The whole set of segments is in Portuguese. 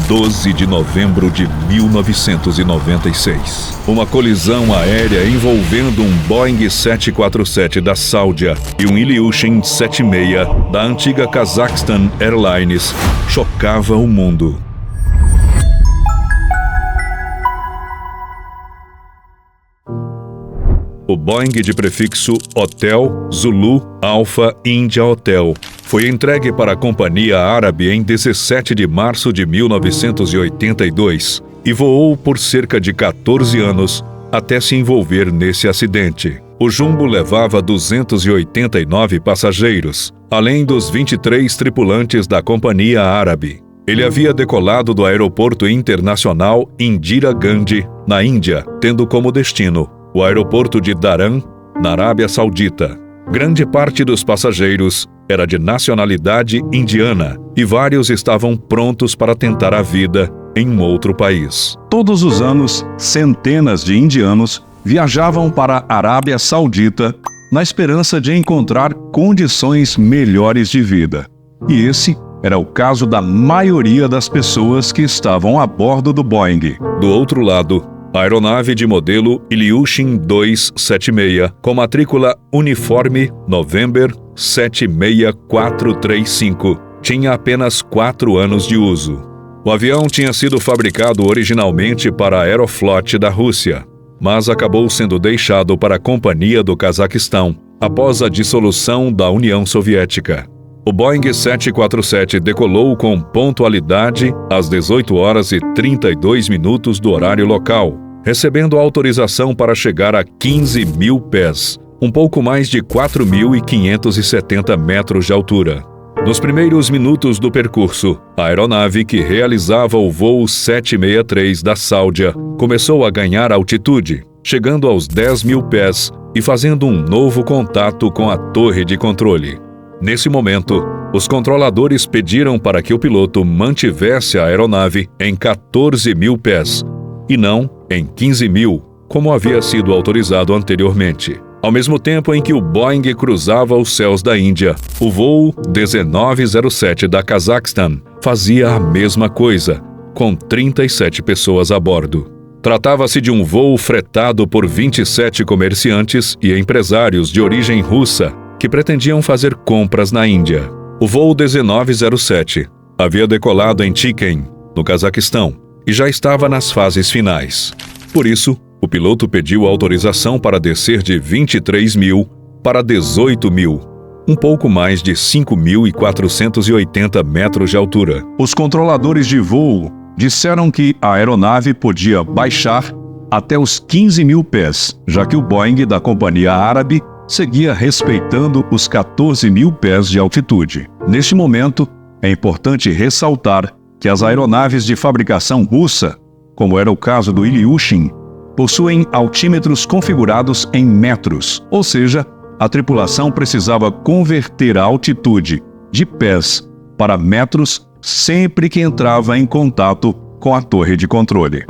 12 de novembro de 1996. Uma colisão aérea envolvendo um Boeing 747 da Saudia e um Ilyushin 76 da antiga Kazakhstan Airlines chocava o mundo. O Boeing de prefixo Hotel Zulu Alpha India Hotel foi entregue para a Companhia Árabe em 17 de março de 1982 e voou por cerca de 14 anos até se envolver nesse acidente. O jumbo levava 289 passageiros, além dos 23 tripulantes da Companhia Árabe. Ele havia decolado do Aeroporto Internacional Indira Gandhi, na Índia, tendo como destino o aeroporto de Dhahran, na Arábia Saudita. Grande parte dos passageiros era de nacionalidade indiana e vários estavam prontos para tentar a vida em um outro país. Todos os anos, centenas de indianos viajavam para a Arábia Saudita na esperança de encontrar condições melhores de vida. E esse era o caso da maioria das pessoas que estavam a bordo do Boeing. Do outro lado, a aeronave de modelo Ilyushin 276, com matrícula uniforme November 76435, tinha apenas 4 anos de uso. O avião tinha sido fabricado originalmente para a Aeroflot da Rússia, mas acabou sendo deixado para a Companhia do Cazaquistão após a dissolução da União Soviética. O Boeing 747 decolou com pontualidade às 18 horas e 32 minutos do horário local, recebendo autorização para chegar a 15 mil pés, um pouco mais de 4.570 metros de altura. Nos primeiros minutos do percurso, a aeronave que realizava o voo 763 da Saudia começou a ganhar altitude, chegando aos 10 mil pés e fazendo um novo contato com a torre de controle. Nesse momento, os controladores pediram para que o piloto mantivesse a aeronave em 14 mil pés, e não em 15 mil, como havia sido autorizado anteriormente. Ao mesmo tempo em que o Boeing cruzava os céus da Índia, o voo 1907 da Cazaquistão fazia a mesma coisa, com 37 pessoas a bordo. Tratava-se de um voo fretado por 27 comerciantes e empresários de origem russa que pretendiam fazer compras na Índia. O voo 1907 havia decolado em Chiken, no Cazaquistão, e já estava nas fases finais. Por isso, o piloto pediu autorização para descer de 23 mil para 18 mil, um pouco mais de 5.480 metros de altura. Os controladores de voo disseram que a aeronave podia baixar até os 15 mil pés, já que o Boeing da Companhia Árabe seguia respeitando os 14 mil pés de altitude. Neste momento, é importante ressaltar que as aeronaves de fabricação russa, como era o caso do Ilyushin, possuem altímetros configurados em metros, ou seja, a tripulação precisava converter a altitude de pés para metros sempre que entrava em contato com a torre de controle.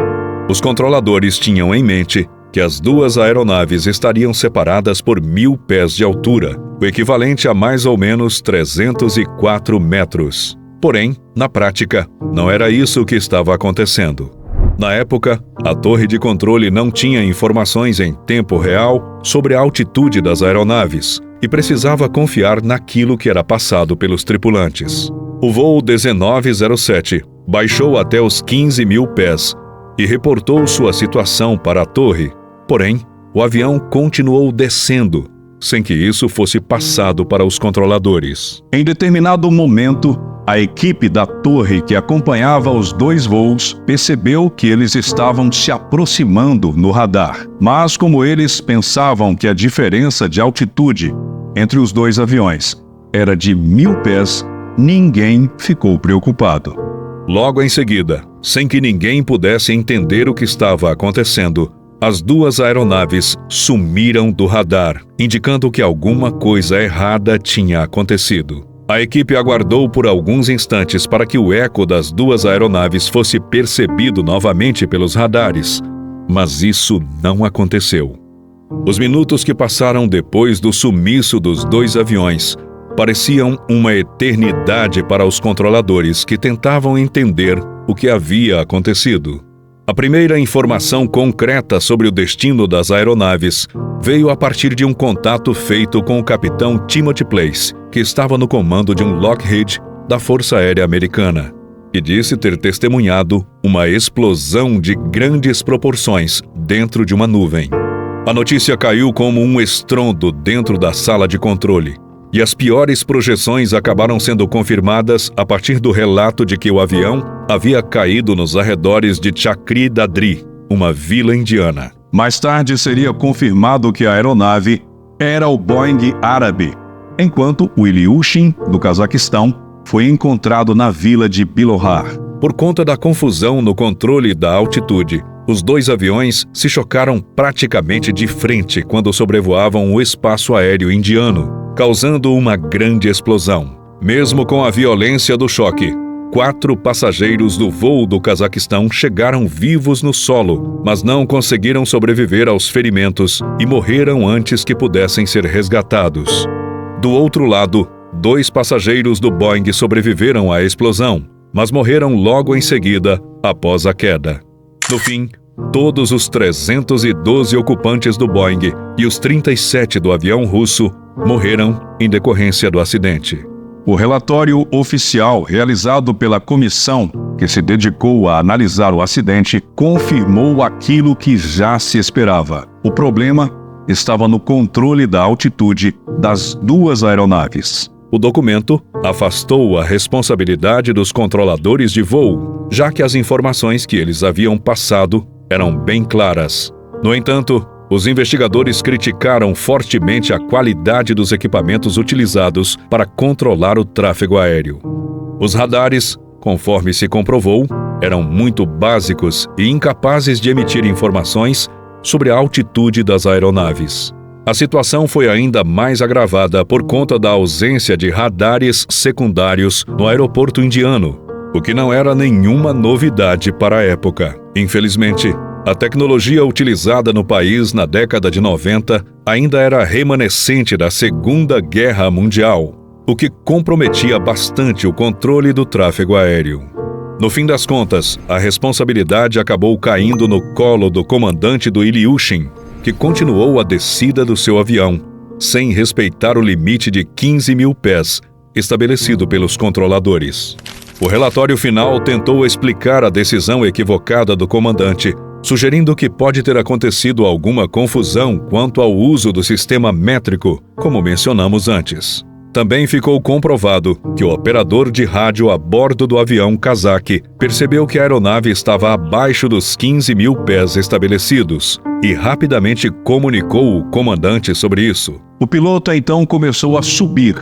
Os controladores tinham em mente que as duas aeronaves estariam separadas por 1.000 pés de altura, o equivalente a mais ou menos 304 metros. Porém, na prática, não era isso que estava acontecendo. Na época, a torre de controle não tinha informações em tempo real sobre a altitude das aeronaves e precisava confiar naquilo que era passado pelos tripulantes. O voo 1907 baixou até os 15 mil pés e reportou sua situação para a torre. Porém, o avião continuou descendo, sem que isso fosse passado para os controladores. Em determinado momento, a equipe da torre que acompanhava os dois voos percebeu que eles estavam se aproximando no radar. Mas como eles pensavam que a diferença de altitude entre os dois aviões era de 1.000 pés, ninguém ficou preocupado. Logo em seguida, sem que ninguém pudesse entender o que estava acontecendo, as duas aeronaves sumiram do radar, indicando que alguma coisa errada tinha acontecido. A equipe aguardou por alguns instantes para que o eco das duas aeronaves fosse percebido novamente pelos radares, mas isso não aconteceu. Os minutos que passaram depois do sumiço dos dois aviões pareciam uma eternidade para os controladores que tentavam entender o que havia acontecido. A primeira informação concreta sobre o destino das aeronaves veio a partir de um contato feito com o capitão Timothy Place, que estava no comando de um Lockheed da Força Aérea Americana, e disse ter testemunhado uma explosão de grandes proporções dentro de uma nuvem. A notícia caiu como um estrondo dentro da sala de controle, e as piores projeções acabaram sendo confirmadas a partir do relato de que o avião havia caído nos arredores de Chakri Dadri, uma vila indiana. Mais tarde seria confirmado que a aeronave era o Boeing árabe, enquanto o Ilyushin, do Cazaquistão, foi encontrado na vila de Bilohar. Por conta da confusão no controle da altitude, os dois aviões se chocaram praticamente de frente quando sobrevoavam o espaço aéreo indiano, causando uma grande explosão. Mesmo com a violência do choque, 4 passageiros do voo do Cazaquistão chegaram vivos no solo, mas não conseguiram sobreviver aos ferimentos e morreram antes que pudessem ser resgatados. Do outro lado, 2 passageiros do Boeing sobreviveram à explosão, mas morreram logo em seguida após a queda. No fim, todos os 312 ocupantes do Boeing e os 37 do avião russo morreram em decorrência do acidente. O relatório oficial realizado pela comissão que se dedicou a analisar o acidente confirmou aquilo que já se esperava. O problema estava no controle da altitude das 2 aeronaves. O documento afastou a responsabilidade dos controladores de voo, já que as informações que eles haviam passado eram bem claras. No entanto, os investigadores criticaram fortemente a qualidade dos equipamentos utilizados para controlar o tráfego aéreo. Os radares, conforme se comprovou, eram muito básicos e incapazes de emitir informações sobre a altitude das aeronaves. A situação foi ainda mais agravada por conta da ausência de radares secundários no aeroporto indiano, o que não era nenhuma novidade para a época. Infelizmente, a tecnologia utilizada no país na década de 90 ainda era remanescente da Segunda Guerra Mundial, o que comprometia bastante o controle do tráfego aéreo. No fim das contas, a responsabilidade acabou caindo no colo do comandante do Ilyushin, que continuou a descida do seu avião, sem respeitar o limite de 15 mil pés estabelecido pelos controladores. O relatório final tentou explicar a decisão equivocada do comandante, sugerindo que pode ter acontecido alguma confusão quanto ao uso do sistema métrico, como mencionamos antes. Também ficou comprovado que o operador de rádio a bordo do avião cazaque percebeu que a aeronave estava abaixo dos 15 mil pés estabelecidos e rapidamente comunicou o comandante sobre isso. O piloto então começou a subir,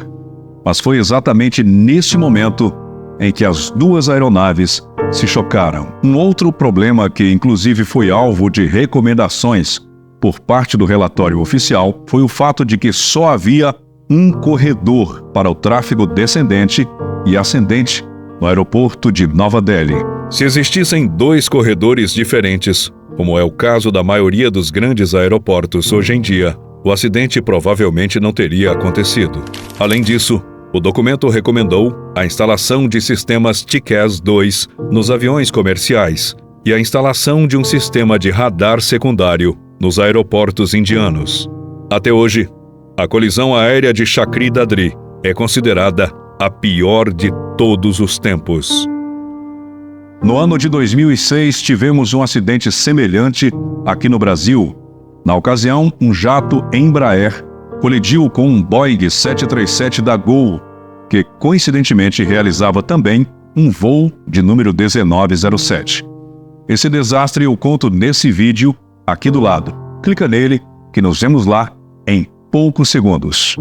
mas foi exatamente nesse momento em que as 2 aeronaves se chocaram. Um outro problema que inclusive foi alvo de recomendações por parte do relatório oficial foi o fato de que só havia um corredor para o tráfego descendente e ascendente no aeroporto de Nova Delhi. Se existissem 2 corredores diferentes, como é o caso da maioria dos grandes aeroportos hoje em dia, o acidente provavelmente não teria acontecido. Além disso, o documento recomendou a instalação de sistemas TCAS-2 nos aviões comerciais e a instalação de um sistema de radar secundário nos aeroportos indianos. Até hoje, a colisão aérea de Chakri Dadri é considerada a pior de todos os tempos. No ano de 2006, tivemos um acidente semelhante aqui no Brasil. Na ocasião, um jato Embraer colidiu com um Boeing 737 da Gol, que coincidentemente realizava também um voo de número 1907. Esse desastre eu conto nesse vídeo aqui do lado. Clica nele que nos vemos lá em poucos segundos.